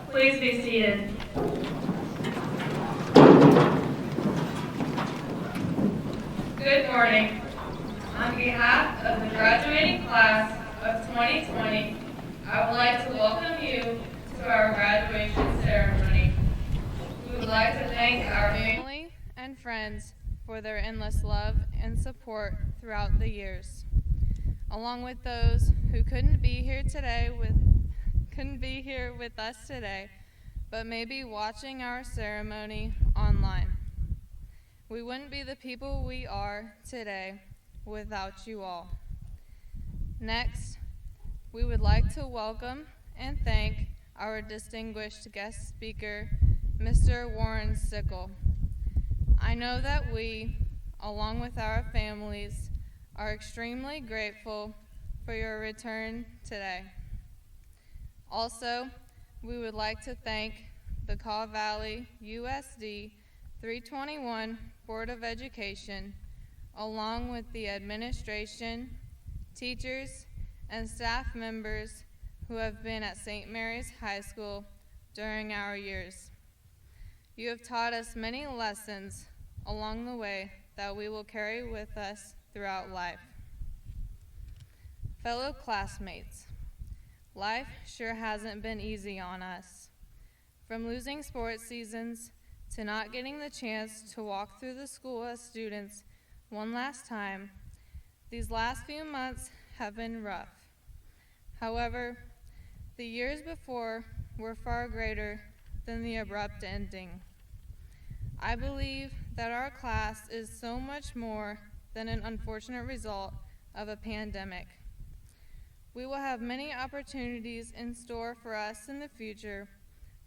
Please be seated. Good morning. On behalf of the graduating class of 2020, I would like to welcome you to our graduation ceremony. We would like to thank our family and friends for their endless love and support throughout the years, along with those who couldn't be here with us today, but may be watching our ceremony online. We wouldn't be the people we are today without you all. Next, we would like to welcome and thank our distinguished guest speaker, Mr. Warren Sickel. I know that we, along with our families, are extremely grateful for your return today. Also, we would like to thank the Kaw Valley USD 321 Board of Education, along with the administration, teachers, and staff members who have been at St. Mary's High School during our years. You have taught us many lessons along the way that we will carry with us throughout life. Fellow classmates, life sure hasn't been easy on us. From losing sports seasons to not getting the chance to walk through the school as students one last time, these last few months have been rough. However, the years before were far greater than the abrupt ending. I believe that our class is so much more than an unfortunate result of a pandemic. We will have many opportunities in store for us in the future,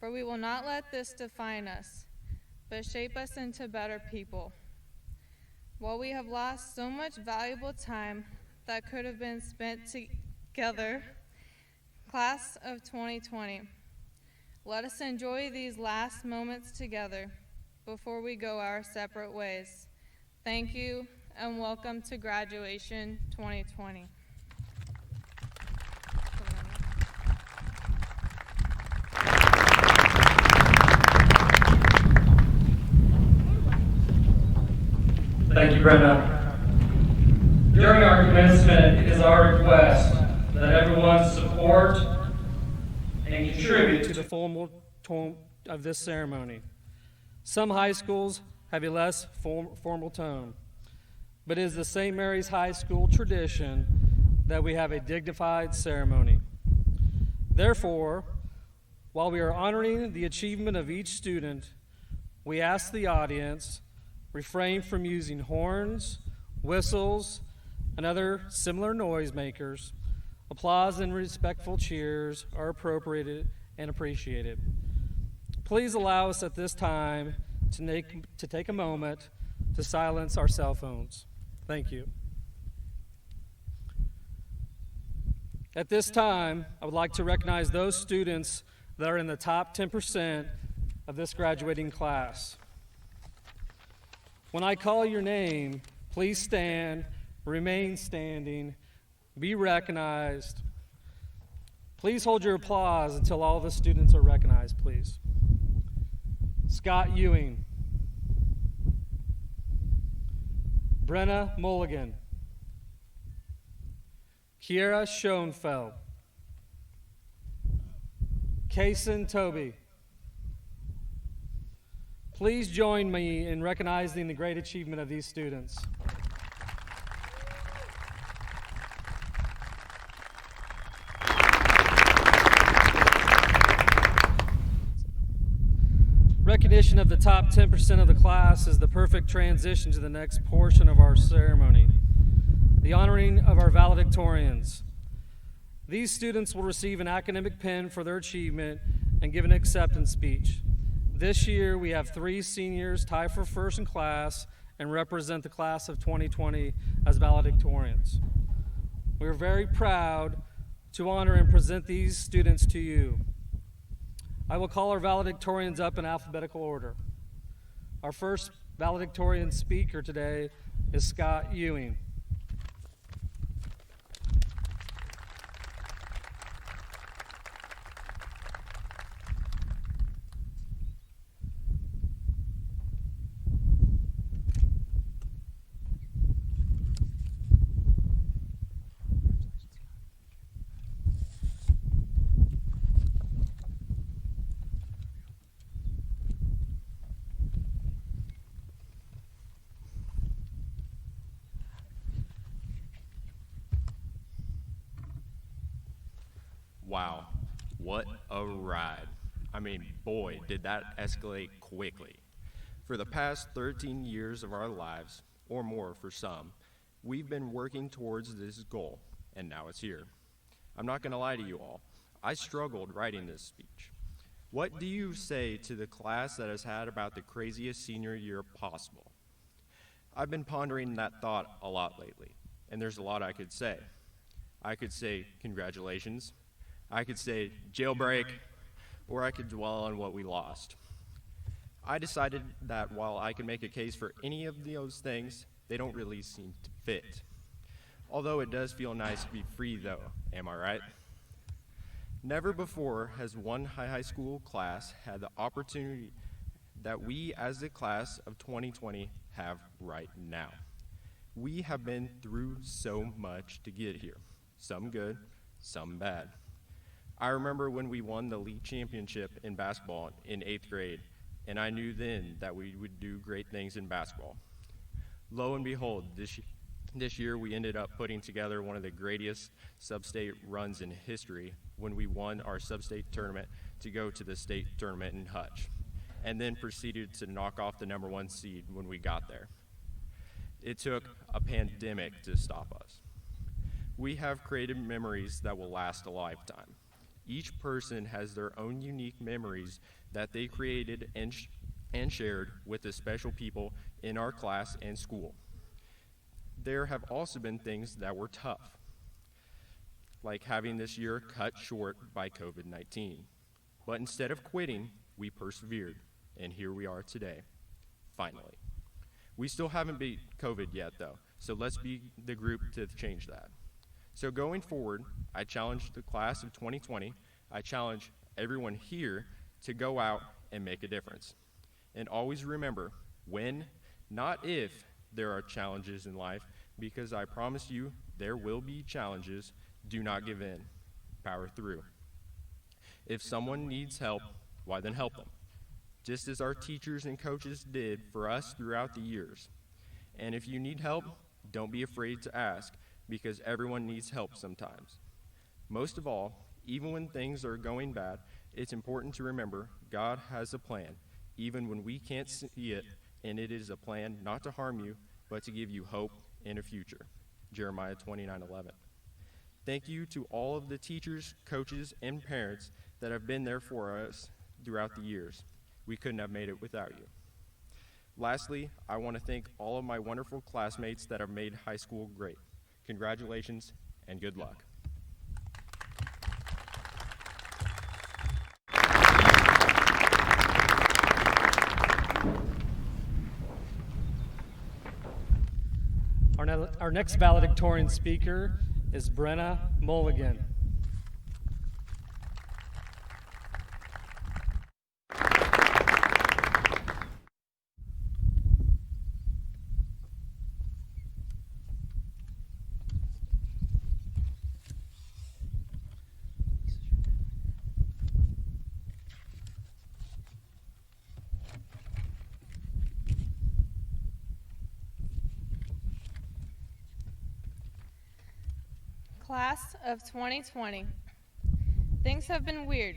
for we will not let this define us, but shape us into better people. While we have lost so much valuable time that could have been spent together, class of 2020, let us enjoy these last moments together before we go our separate ways. Thank you, and welcome to Graduation 2020. Thank you, Brenna. During our commencement, it is our request that everyone support and contribute to the formal tone of this ceremony. Some high schools have a less formal tone, but it is the St. Mary's High School tradition that we have a dignified ceremony. Therefore, while we are honoring the achievement of each student, we ask the audience refrain from using horns, whistles, and other similar noisemakers. Applause and respectful cheers are appropriated and appreciated. Please allow us at this time to take a moment to silence our cell phones. Thank you. At this time, I would like to recognize those students that are in the top 10% of this graduating class. When I call your name, please stand, remain standing, be recognized. Please hold your applause until all the students are recognized, please. Scott Ewing. Brenna Mulligan. Kiera Schoenfeld. Casen Thowe. Please join me in recognizing the great achievement of these students. Recognition of the top 10% of the class is the perfect transition to the next portion of our ceremony, the honoring of our valedictorians. These students will receive an academic pin for their achievement and give an acceptance speech. This year, we have 3 seniors tied for first in class and represent the class of 2020 as valedictorians. We are very proud to honor and present these students to you. I will call our valedictorians up in alphabetical order. Our first valedictorian speaker today is Scott Ewing. wow, what a ride. I mean, boy, did that escalate quickly. For the past 13 years of our lives, or more for some, we've been working towards this goal, and now it's here. I'm not going to lie to you all. I struggled writing this speech. What do you say to the class that has had about the craziest senior year possible? I've been pondering that thought a lot lately, and there's a lot I could say. I could say congratulations, I could say jailbreak, or I could dwell on what we lost. I decided that while I can make a case for any of those things, they don't really seem to fit. Although it does feel nice to be free though, am I right? Never before has one high school class had the opportunity that we as the class of 2020 have right now. We have been through so much to get here, some good, some bad. I remember when we won the league championship in basketball in 8th grade, and I knew then that we would do great things in basketball. Lo and behold, this year we ended up putting together one of the greatest sub-state runs in history when we won our sub-state tournament to go to the state tournament in Hutch, and then proceeded to knock off the number 1 seed when we got there. It took a pandemic to stop us. We have created memories that will last a lifetime. Each person has their own unique memories that they created and shared with the special people in our class and school. There have also been things that were tough, like having this year cut short by COVID-19. But instead of quitting, we persevered, and here we are today, finally. We still haven't beat COVID yet, though, so let's be the group to change that. So going forward, I challenge the class of 2020, I challenge everyone here to go out and make a difference. And always remember, when, not if, there are challenges in life, because I promise you, there will be challenges. Do not give in. Power through. If someone needs help, why then help them, just as our teachers and coaches did for us throughout the years. And if you need help, don't be afraid to ask, because everyone needs help sometimes. Most of all, even when things are going bad, it's important to remember God has a plan, even when we can't see it, and it is a plan not to harm you, but to give you hope and a future. Jeremiah 29:11. Thank you to all of the teachers, coaches, and parents that have been there for us throughout the years. We couldn't have made it without you. Lastly, I want to thank all of my wonderful classmates that have made high school great. Congratulations and good luck. Our next valedictorian speaker is Brenna Mulligan. Class of 2020. Things have been weird,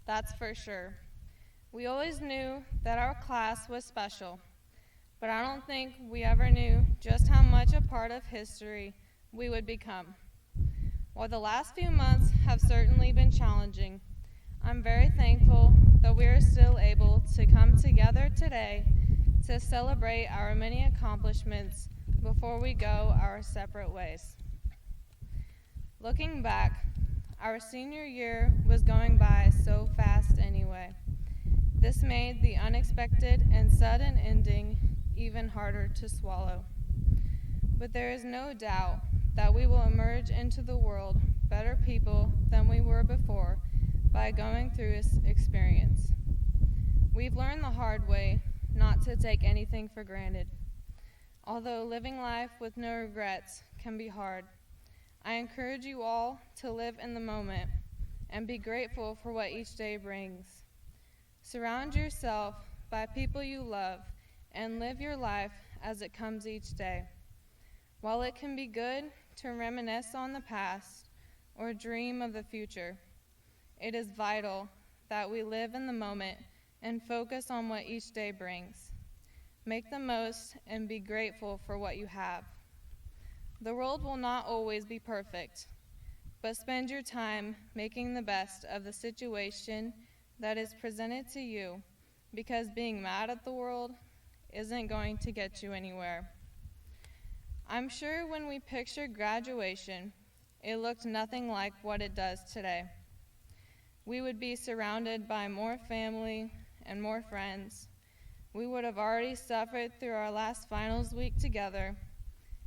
that's for sure. We always knew that our class was special, but I don't think we ever knew just how much a part of history we would become. While the last few months have certainly been challenging, I'm very thankful that we are still able to come together today to celebrate our many accomplishments before we go our separate ways. Looking back, our senior year was going by so fast anyway. This made the unexpected and sudden ending even harder to swallow. But there is no doubt that we will emerge into the world better people than we were before by going through this experience. We've learned the hard way not to take anything for granted. Although living life with no regrets can be hard, I encourage you all to live in the moment and be grateful for what each day brings. Surround yourself by people you love and live your life as it comes each day. While it can be good to reminisce on the past or dream of the future, it is vital that we live in the moment and focus on what each day brings. Make the most and be grateful for what you have. The world will not always be perfect, but spend your time making the best of the situation that is presented to you, because being mad at the world isn't going to get you anywhere. I'm sure when we pictured graduation, it looked nothing like what it does today. We would be surrounded by more family and more friends. We would have already suffered through our last finals week together,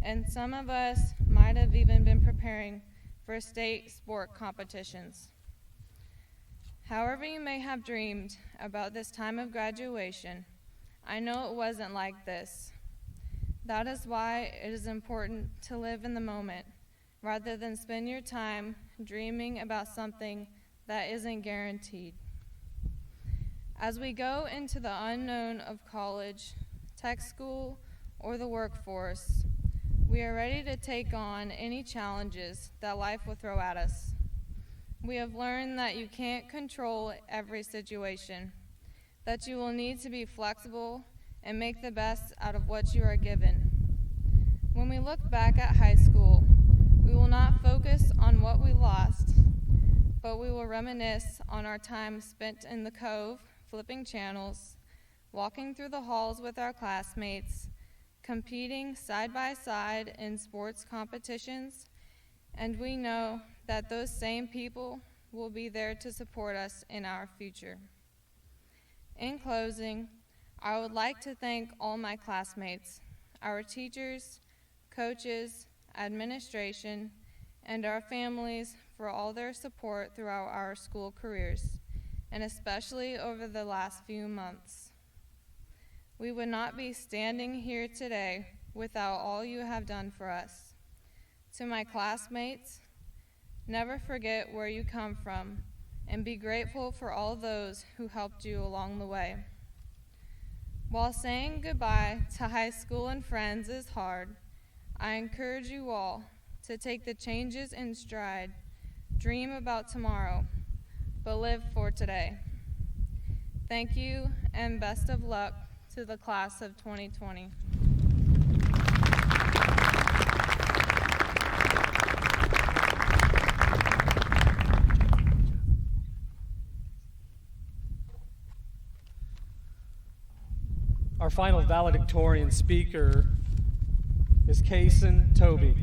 and some of us might have even been preparing for state sport competitions. However you may have dreamed about this time of graduation, I know it wasn't like this. That is why it is important to live in the moment, rather than spend your time dreaming about something that isn't guaranteed. As we go into the unknown of college, tech school, or the workforce, we are ready to take on any challenges that life will throw at us. We have learned that you can't control every situation, that you will need to be flexible and make the best out of what you are given. When we look back at high school, we will not focus on what we lost, but we will reminisce on our time spent in the cove, flipping channels, walking through the halls with our classmates, competing side by side in sports competitions, and we know that those same people will be there to support us in our future. In closing, I would like to thank all my classmates, our teachers, coaches, administration, and our families for all their support throughout our school careers, and especially over the last few months. We would not be standing here today without all you have done for us. To my classmates, never forget where you come from, and be grateful for all those who helped you along the way. While saying goodbye to high school and friends is hard, I encourage you all to take the changes in stride, dream about tomorrow, but live for today. Thank you, and best of luck to the class of 2020. Our final valedictorian speaker is Casen Thowe.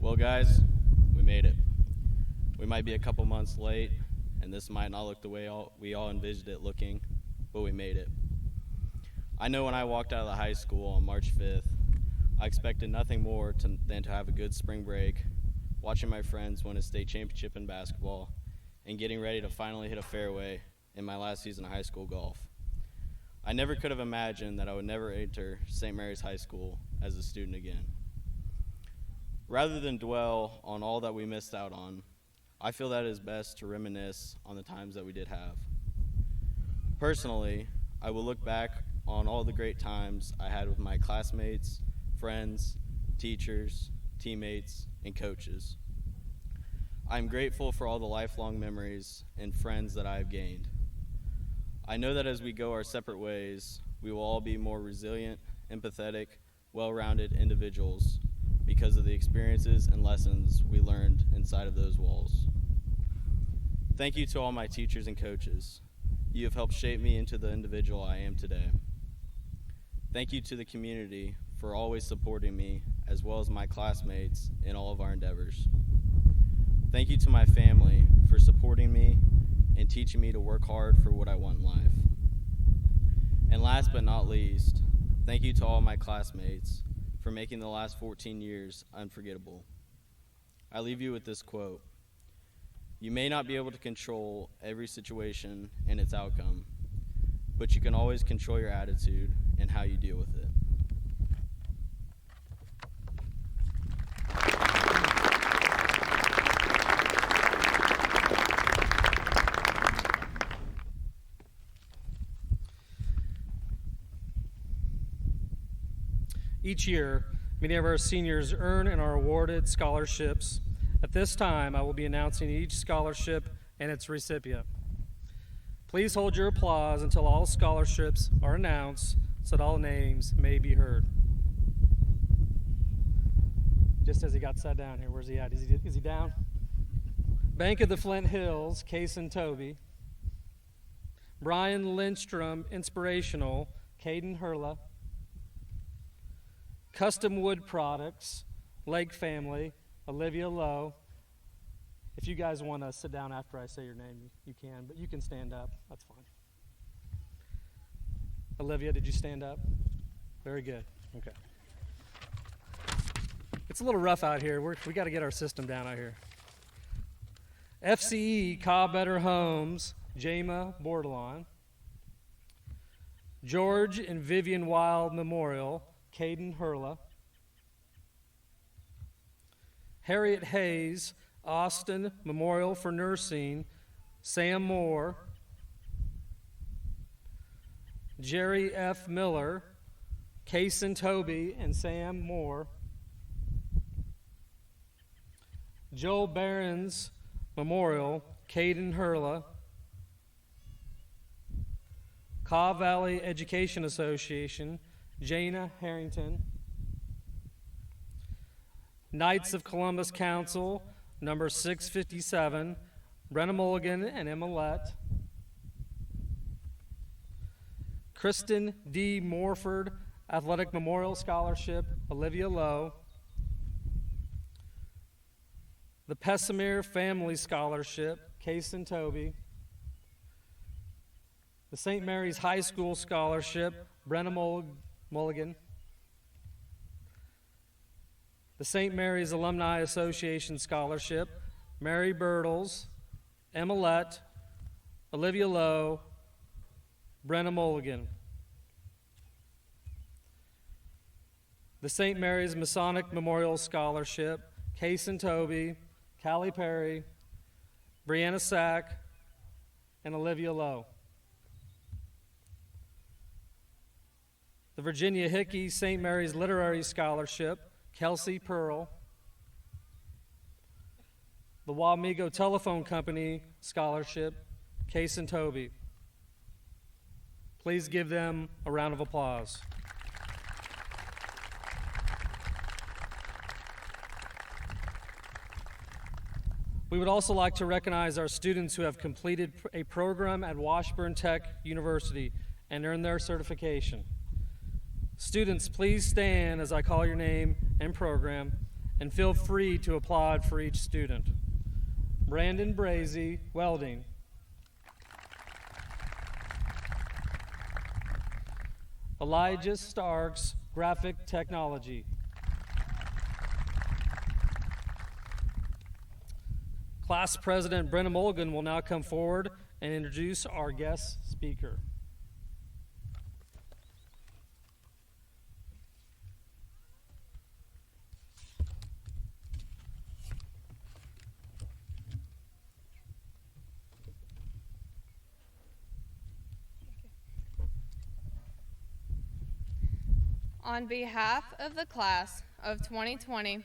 Well, guys, we made it. We might be a couple months late, and this might not look the way we all envisioned it looking, but we made it. I know when I walked out of the high school on March 5th, I expected nothing more than to have a good spring break, watching my friends win a state championship in basketball, and getting ready to finally hit a fairway in my last season of high school golf. I never could have imagined that I would never enter St. Mary's High School as a student again. Rather than dwell on all that we missed out on, I feel that it is best to reminisce on the times that we did have. Personally, I will look back on all the great times I had with my classmates, friends, teachers, teammates, and coaches. I'm grateful for all the lifelong memories and friends that I have gained. I know that as we go our separate ways, we will all be more resilient, empathetic, well-rounded individuals because of the experiences and lessons we learned inside of those walls. Thank you to all my teachers and coaches. You have helped shape me into the individual I am today. Thank you to the community for always supporting me, as well as my classmates in all of our endeavors. Thank you to my family for supporting me and teaching me to work hard for what I want in life. And last but not least, thank you to all my classmates for making the last 14 years unforgettable. I leave you with this quote: You may not be able to control every situation and its outcome, but you can always control your attitude and how you deal with it. Each year, many of our seniors earn and are awarded scholarships. At this time, I will be announcing each scholarship and its recipient. Please hold your applause until all scholarships are announced so that all names may be heard. Just as he got sat down here, where's he at? Is he down? Bank of the Flint Hills, Casen, Thowe. Brian Lindstrom, Inspirational, Caden Hurla. Custom Wood Products, Lake Family, Olivia Lowe. If you guys want to sit down after I say your name, you can, but you can stand up. That's fine. Olivia, did you stand up? Very good. Okay. It's a little rough out here. We got to get our system down out here. FCE Cobb Better Homes, Jama Bordelon. George and Vivian Wild Memorial, Caden Hurla. Harriet Hayes, Austin Memorial for Nursing, Sam Moore. Jerry F. Miller, Casen Toby and Sam Moore. Joel Barron's Memorial, Caden Hurla. Caw Valley Education Association, Jana Harrington. Knights of Columbus Council, number 657, Brenna Mulligan and Emma Lett. Kristen D. Morford Athletic Memorial Scholarship, Olivia Lowe. The Pessimir Family Scholarship, Casen Toby. The St. Mary's High School Scholarship, Brenna Mulligan. The St. Mary's Alumni Association Scholarship, Mary Birtles, Emma Lett, Olivia Lowe, Brenna Mulligan. The St. Mary's Masonic Memorial Scholarship, Casen Toby, Callie Perry, Brianna Sack, and Olivia Lowe. The Virginia Hickey St. Mary's Literary Scholarship, Kelsey Pearl. The Wamego Telephone Company Scholarship, Casen Toby. Please give them a round of applause. We would also like to recognize our students who have completed a program at Washburn Tech University and earned their certification. Students, please stand as I call your name and program, and feel free to applaud for each student. Brandon Brazy, Welding. Elijah Starks, Graphic Technology. Class President Brenna Mulligan will now come forward and introduce our guest speaker. On behalf of the class of 2020,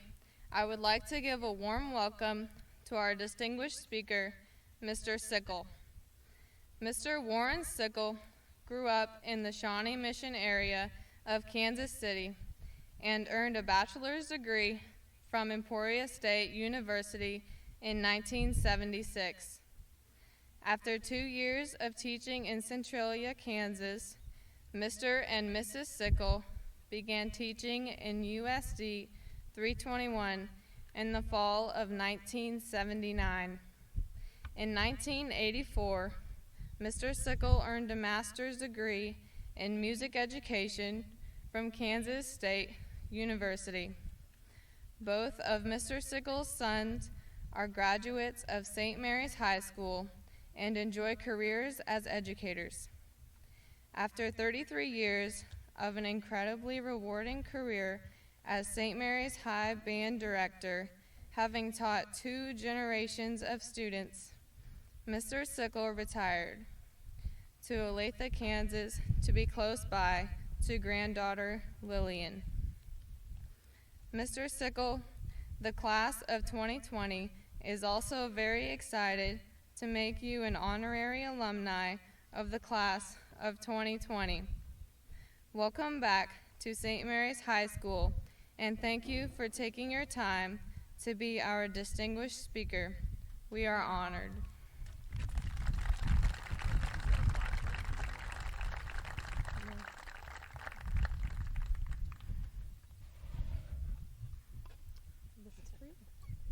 I would like to give a warm welcome to our distinguished speaker, Mr. Sickel. Mr. Warren Sickel grew up in the Shawnee Mission area of Kansas City and earned a bachelor's degree from Emporia State University in 1976. After 2 years of teaching in Centralia, Kansas, Mr. and Mrs. Sickel began teaching in USD 321 in the fall of 1979. In 1984, Mr. Sickel earned a master's degree in music education from Kansas State University. Both of Mr. Sickel's sons are graduates of St. Mary's High School and enjoy careers as educators. After 33 years of an incredibly rewarding career as St. Mary's High Band Director, having taught 2 generations of students, Mr. Sickel retired to Olathe, Kansas, to be close by to granddaughter Lillian. Mr. Sickel, the class of 2020, is also very excited to make you an honorary alumni of the class of 2020. Welcome back to St. Mary's High School, and thank you for taking your time to be our distinguished speaker. We are honored.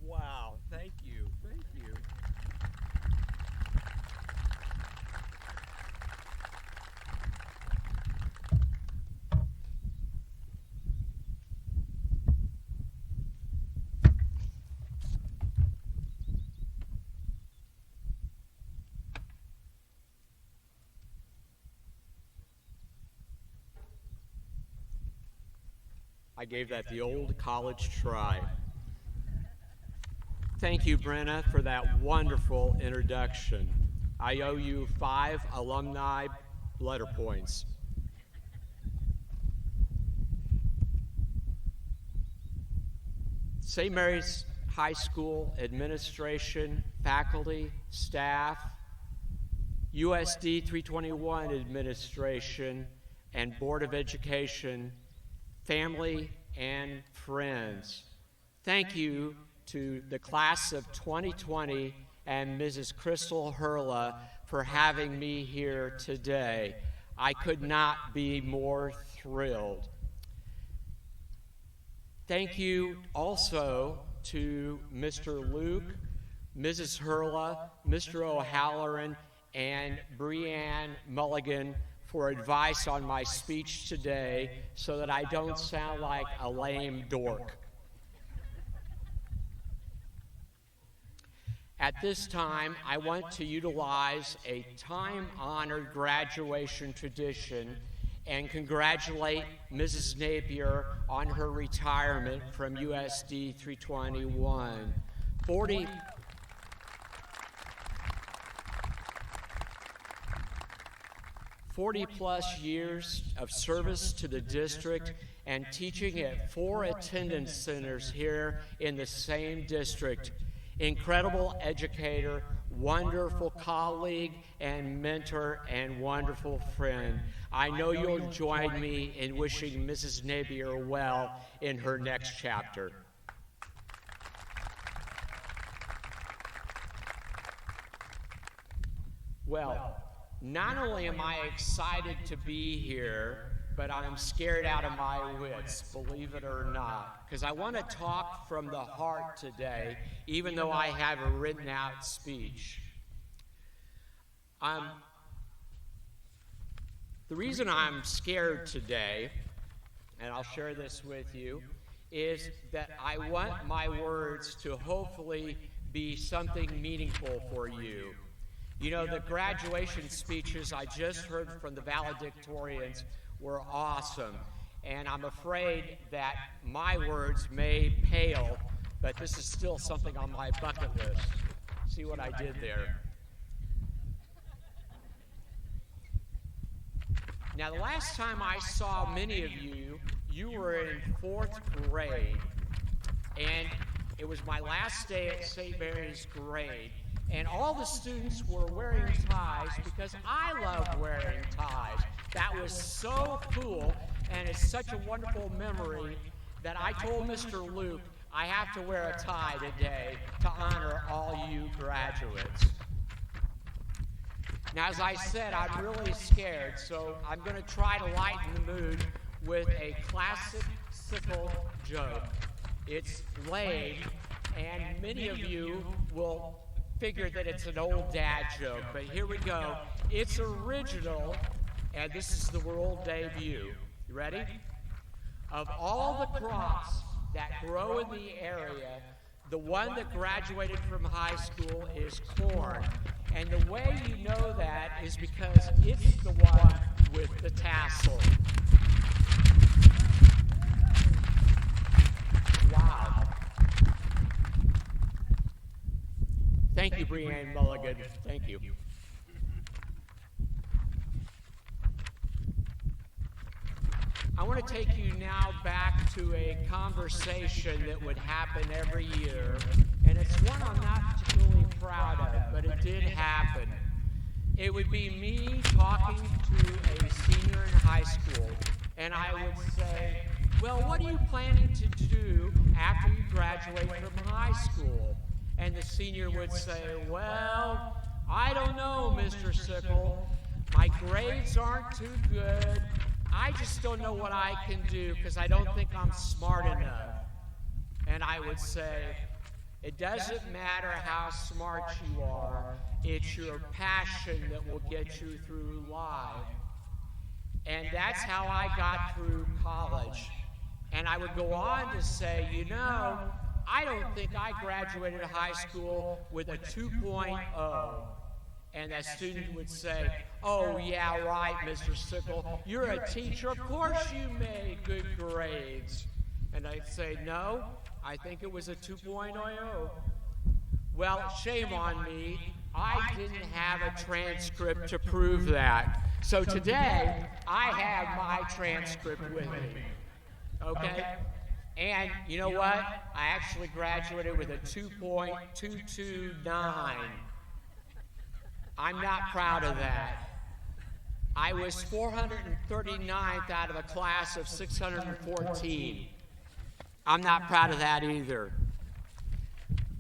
Wow, thank you, thank you. I gave that the old college try. Thank you, Brenna, for that wonderful introduction. I owe you 5 alumni letter points. St. Mary's High School administration, faculty, staff, USD 321 administration, and Board of Education, family, and friends. Thank you to the class of 2020 and Mrs. Crystal Hurla for having me here today. I could not be more thrilled. Thank you also to Mr. Luke, Mrs. Hurla, Mr. O'Halloran, and Breanne Mulligan for advice on my speech today so that I don't sound like a lame dork. At this time, I want to utilize a time-honored graduation tradition and congratulate Mrs. Napier on her retirement from USD 321. 40-plus years of service to the district and teaching at 4 attendance centers here in the same district. Incredible educator, wonderful colleague and mentor, and wonderful friend. I know you'll join me in wishing Mrs. Napier well in her next chapter. Well, not only am I excited to be here, but I'm scared out of my wits, believe it or not, because I want to talk from the heart today, even though I have a written out speech. The reason I'm scared today, and I'll share this with you, is that I want my words to hopefully be something meaningful for you. You know, the graduation speeches I just heard from the valedictorians were awesome, and I'm afraid that my words may pale, but this is still something on my bucket list. See what I did there? Now, the last time I saw many of you, you were in 4th grade, and it was my last day at St. Mary's grade, and all the students were wearing ties because I love wearing ties. That was so cool, and it's such a wonderful memory that I told Mr. Luke I have to wear a tie today to honor all you graduates. Now, as I said, I'm really scared, so I'm going to try to lighten the mood with a classic Sickel joke. It's lame, and many of you will figure that it's an old dad joke, but here we go. It's original, and this is the world debut. You ready? Of all the crops that grow in the area, The one that graduated from high school is corn. And the way you know that is because it's the one with the tassel. Wow. Thank you, Brianne Mulligan. Thank you. I want to take you now back to a conversation that would happen every year, and it's one I'm not particularly proud of, but it did happen. It would be me talking to a senior in high school, and I would say, well, what are you planning to do after you graduate from high school? And the senior would say, well, I don't know, Mr. Sickel. My grades aren't too good. I just don't know what I can do because I don't think I'm smart enough. And I would say, it doesn't matter how smart you are, it's your passion that will get you through life. And that's how I got through college. And I would go on to say, you know, I don't think I graduated high school with a 2.0. And that student would say, oh, yeah, right, Mr. Sickel. You're a teacher. Of course you made good grades. And I'd say, no, I think it was a 2.0. Well, shame on me. I didn't have a transcript to prove that. So today, I have my transcript with me. Okay? And you know what? I actually graduated with a 2.229. I'm not proud of that. I was 439th out of a class of 614. I'm not proud of that either.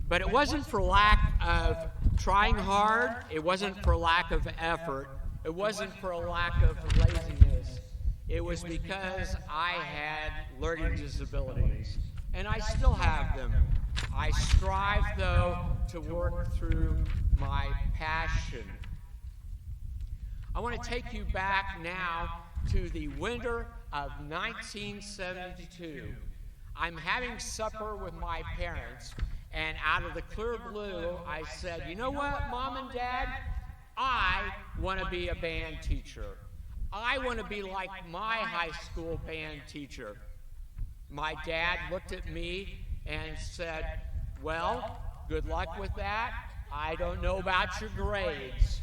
But it wasn't for lack of trying hard. It wasn't for lack of effort. It wasn't for a lack of laziness. It was because I had learning disabilities. And I still have them. I strive, though, to work through my passion. I want to take you back now to the winter of 1972. I'm having supper with my parents, and out of the clear blue, I said, you know what, Mom and Dad? I want to be a band teacher. I want to be like my high school band teacher. My dad looked at me and said, well, good luck with that. I don't know about your grades.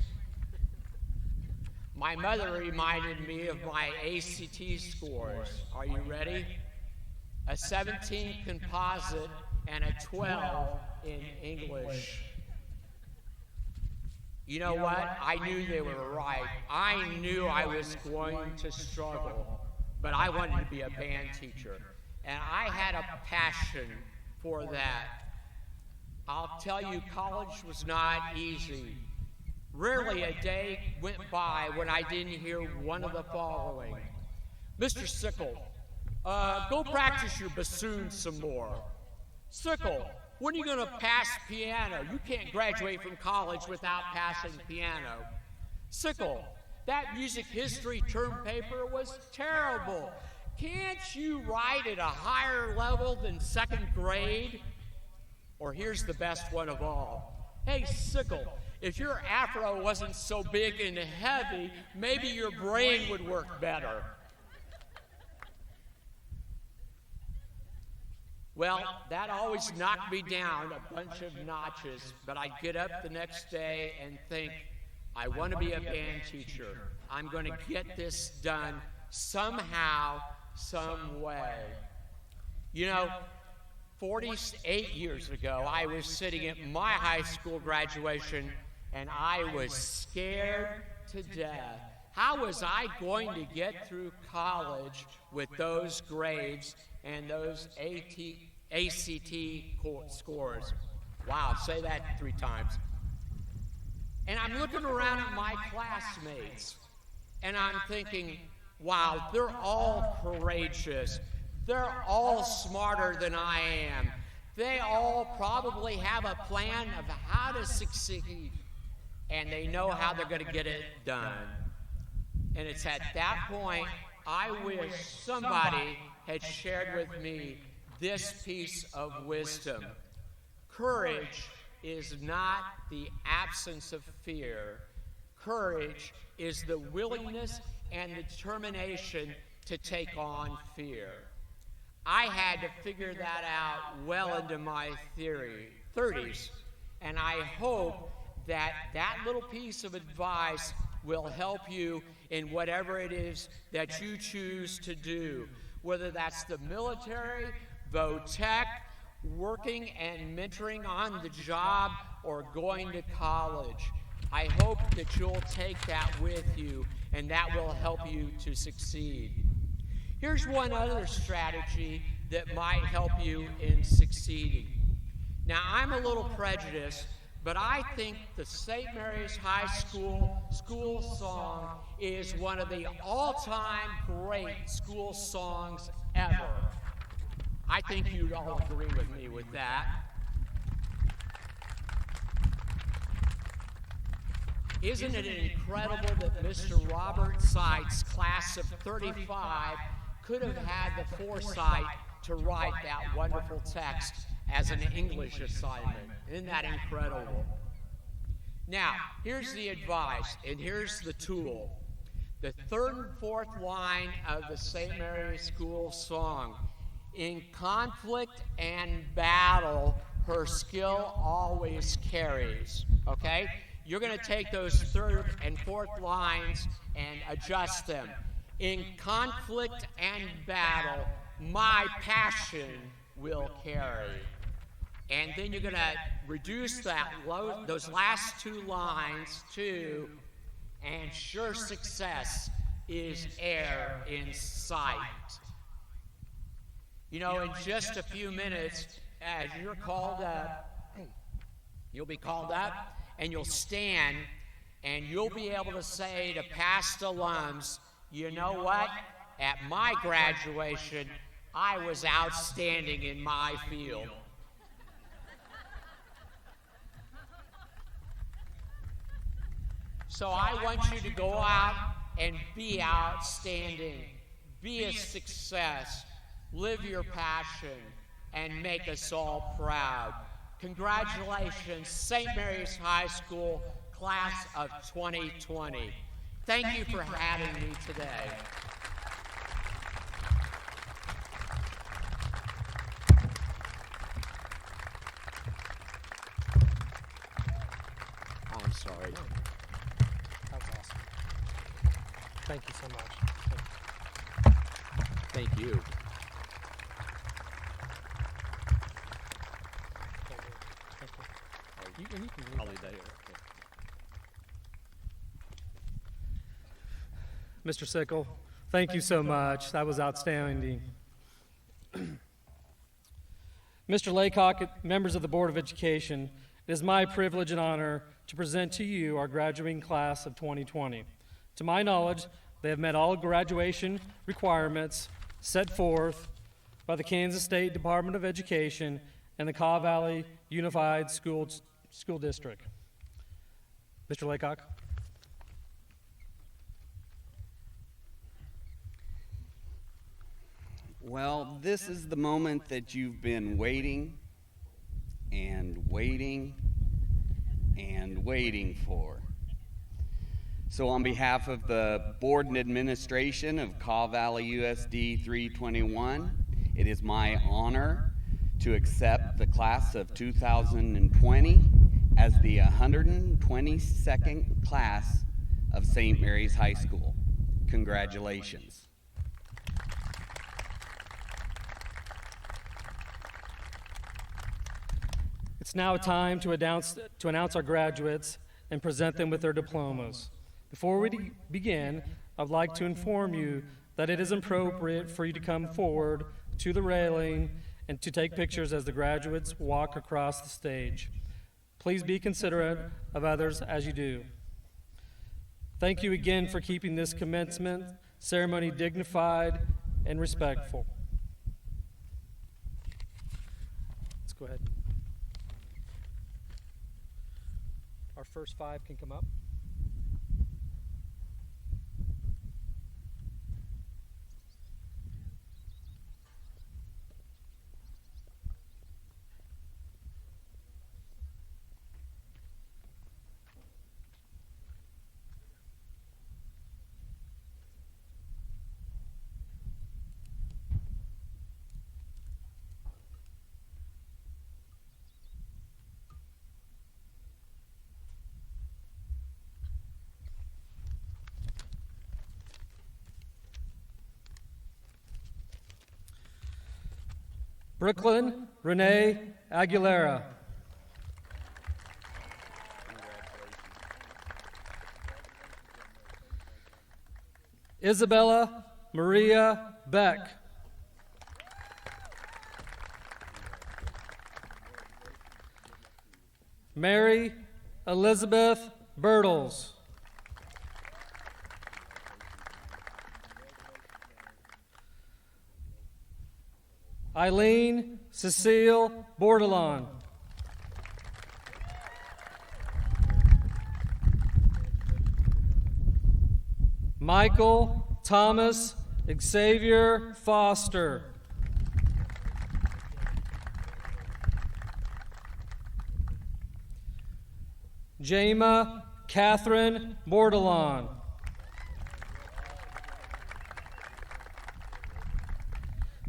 My mother reminded me of my ACT scores. Are you ready? A 17 composite and a 12 in English. You know what? I knew they were right. I knew I was going to struggle, but I wanted to be a band teacher. And I had a passion for that. I'll tell you, college was not easy. Rarely a day went by when I didn't hear one of the following. Mr. Sickel, go practice your bassoon some more. Sickel, when are you going to pass piano? You can't graduate from college without passing piano. Sickel, that music history term paper was terrible. Can't you write at a higher level than second grade? Or here's the best one of all. Hey, Sickel, if your afro wasn't so big and heavy, maybe your brain would work better. Well, that always knocked me down a bunch of notches, but I'd get up the next day and think, I want to be a band teacher. I'm going to get this done somehow, some way. You know, 48 years ago, I was sitting at my high school graduation, and I was scared to death. How was I going to get through college with those grades and those ACT scores? Wow, say that 3 times. And I'm looking around at my classmates, and I'm thinking, wow, they're all courageous. They're all smarter than I am. They all probably have a plan of how to succeed, and they know how they're going to get it done. And it's at that point I wish somebody had shared with me this piece of wisdom. courage is not the absence of fear. Courage is the willingness and the determination to take on fear. I had to figure that out well into my 30s, and I hope that that little piece of advice will help you in whatever it is that you choose to do, whether that's the military, vo-tech, working and mentoring on the job, or going to college. I hope that you'll take that with you, and that will help you to succeed. Here's one other strategy that might help you in succeeding. Now, I'm a little prejudiced, but I think the St. Mary's High School song is one of the all-time great school songs ever. I think you'd all agree with me with that. Isn't it incredible that Mr. Robert Seitz, class of 35, could have had the foresight to write that wonderful text as an English assignment? Isn't that incredible? Now, here's the advice, and here's the tool. The third and fourth line of the St. Mary's School song. In conflict and battle, her skill always carries. Okay? You're going to take those third and fourth lines and adjust them. In conflict and battle, my passion will carry. And then you're going to reduce those last two lines to, and sure success is e'er in sight. You know, in just a few minutes, as you're called up, you'll be called up and you'll stand and you'll be able to say to past alums, you know what? At my graduation, I was outstanding in my field. So I want you to go out and be outstanding, be a success, live your passion, and make us all proud. Congratulations, St. Mary's High School, class of 2020. Thank you for having me today. I'm sorry. That was awesome. Thank you so much. Thank you. You can leave. I'll leave that here. Mr. Sickel, thank you so much. That was outstanding. Mr. Laycock, members of the Board of Education, it is my privilege and honor to present to you our graduating class of 2020. To my knowledge, they have met all graduation requirements set forth by the Kansas State Department of Education and the Caw Valley Unified School District. Mr. Laycock. Well, this is the moment that you've been waiting and waiting and waiting for. So on behalf of the Board and Administration of Caw Valley USD 321, it is my honor to accept the class of 2020 as the 122nd class of St. Mary's High School. Congratulations. It's now time to announce our graduates and present them with their diplomas. Before we begin, I'd like to inform you that it is appropriate for you to come forward to the railing and to take pictures as the graduates walk across the stage. Please be considerate of others as you do. Thank you again for keeping this commencement ceremony dignified and respectful. Let's go ahead. Our first five can come up. Brooklyn Renee Aguilera. Isabella Maria Beck. Mary Elizabeth Bertles. Eileen Cecile Bordelon. Michael Thomas Xavier Foster. Jama Catherine Bordelon.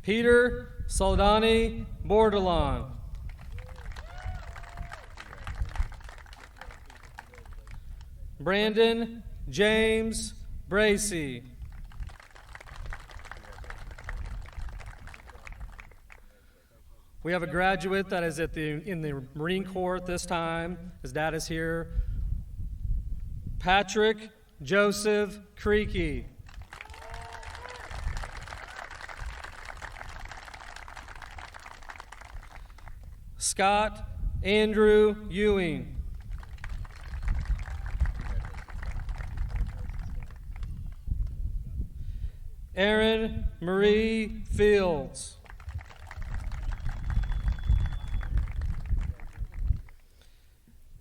Peter Saldani Bordelon. Brandon James Bracy. We have a graduate that is in the Marine Corps at this time. His dad is here. Patrick Joseph Creaky. Scott Andrew Ewing. Erin Marie Fields.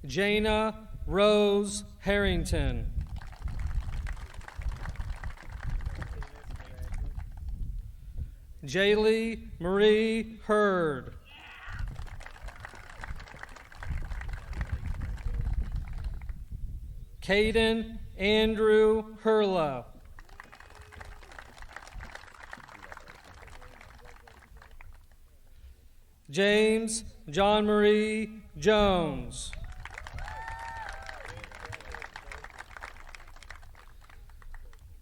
Jana Rose Harrington. Jaylee Marie Hurd. Caden Andrew Hurla. James John Marie Jones.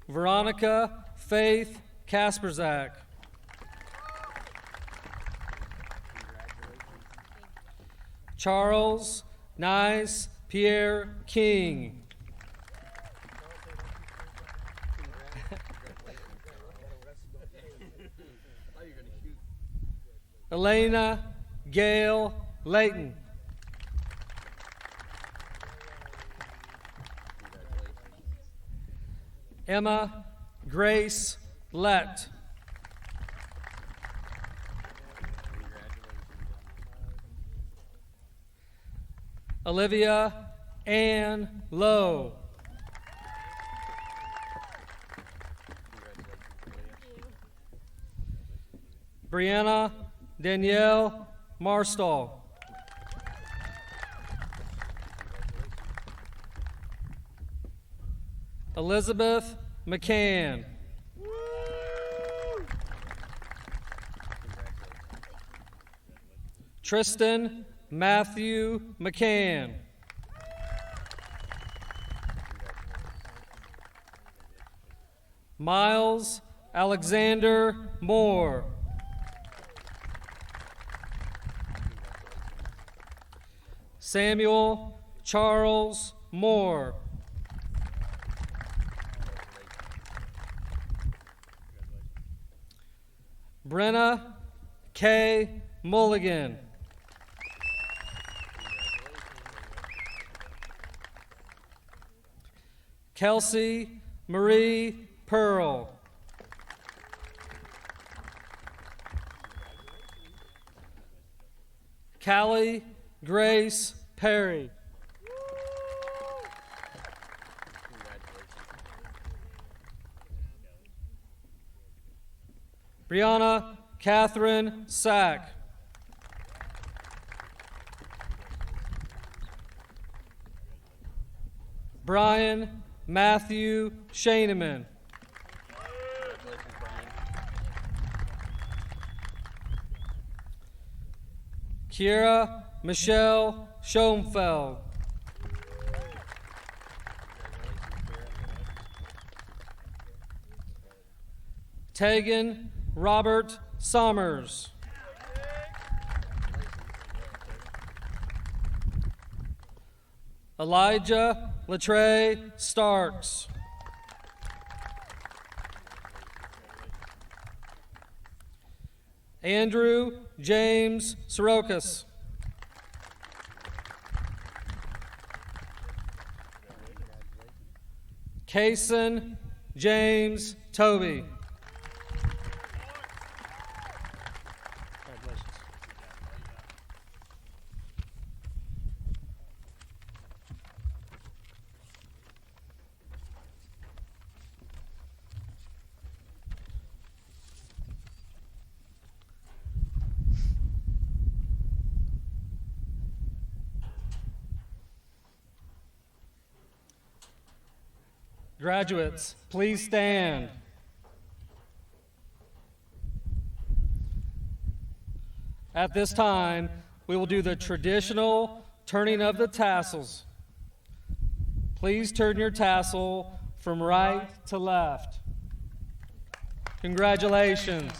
Veronica Faith Kasperzak. Charles Nice Pierre King. Elena Gail Layton. Emma Grace Lett. Olivia Ann Lowe. Brianna Danielle Marstall. Elizabeth McCann. Tristan Matthew McCann. Miles Alexander Moore. Samuel Charles Moore. Brenna K. Mulligan. Kelsey Marie Pearl. Callie Grace Perry. Brianna Catherine Sack. Brian Matthew Shaneman. Kiera Michelle Schoenfeld. Tegan Robert Sommers. Elijah Latre Starks. Andrew James Sorokas. Casen James Thowe. Graduates, please stand. At this time, we will do the traditional turning of the tassels. Please turn your tassel from right to left. Congratulations.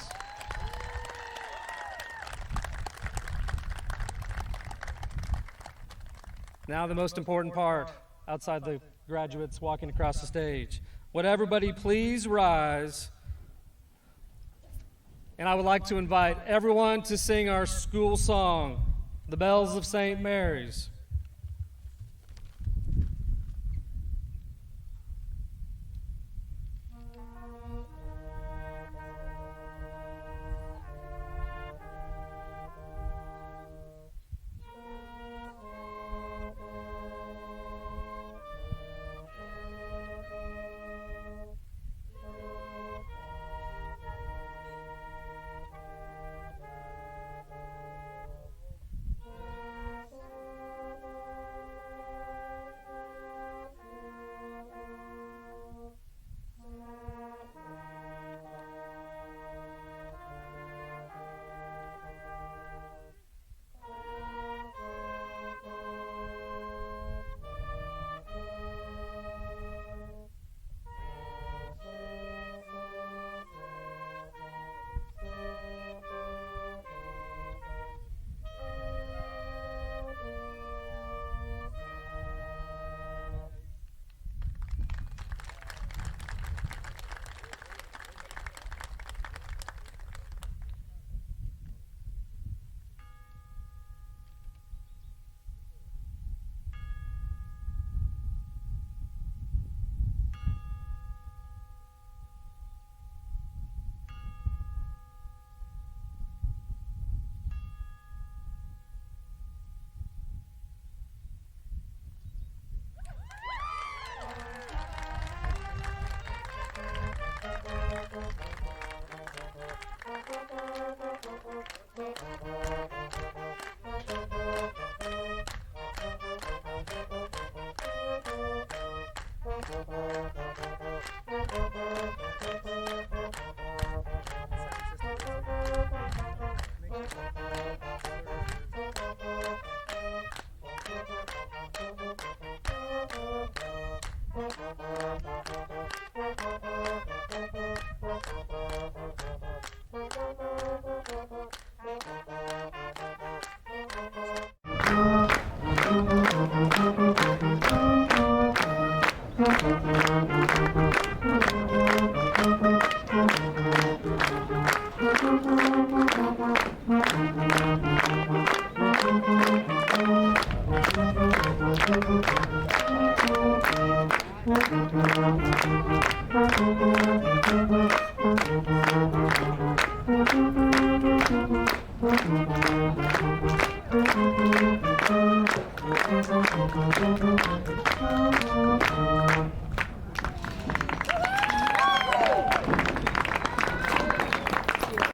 Now the most important part, outside the graduates walking across the stage. Would everybody please rise? And I would like to invite everyone to sing our school song, The Bells of St. Mary's.